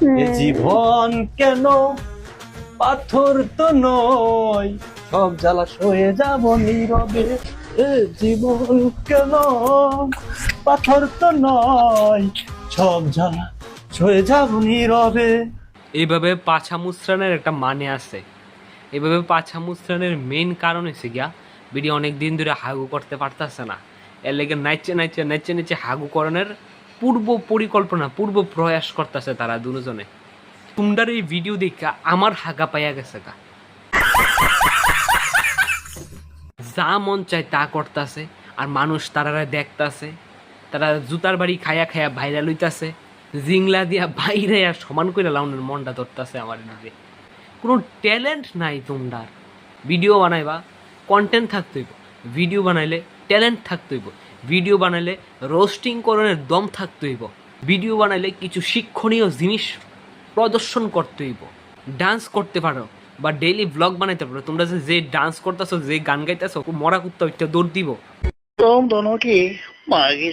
এ জীবন কেন পাথর তো নয়, সব জ্বালা সয়ে যাব নীরবে। এ জীবন কেন পাথর তো নয়, সব জ্বালা সয়ে যাব নীরবে। এইভাবে পাছা মুচড়ানোর একটা মানে আছে। এইভাবে পাছা মুচড়ানোর মেইন কারণ হচ্ছে গিয়া বিডি অনেক দিন ধরে হাগু করতে পারতেছে না, এর লেগে নাচছে নাচছে নাচছে নাচছে হাগু করণের পূর্ব পরিকল্পনা, পূর্ব প্রয়াস করতেছে তারা দুজনে। তোমরার এই ভিডিও দেখা আমার হাগা পাইয়া গেছে গা, যা মন চায় তা করতেছে, আর মানুষ তারারা দেখতাছে, তারা জুতার বাড়ি খায়া খায়া ভাইরাল হইতাছে, জিংলা দিয়া বাইরে আর সমান করে লাউনের মনটা ধরতেছে আমার নিজে। কোনো ট্যালেন্ট নাই তোমরার। ভিডিও বানাইবা, কন্টেন্ট থাকতে হইব, ভিডিও বানাইলে ট্যালেন্ট থাকতে হইব, ভিডিও বানাইলে রোস্টিং করণের দম থাকতে হইব, ভিডিও বানাইলে কিছু শিক্ষণীয় জিনিস প্রদর্শন করতে হইব। ডান্স করতে পারো বা ডেইলি ব্লগ বানাইতে পারো, তোমরা যে ডান্স করতেছো, যে গান গাইতেছো, মরা কুত্তা ওইটা দৌড় দিব। तुम दोनों की मांगी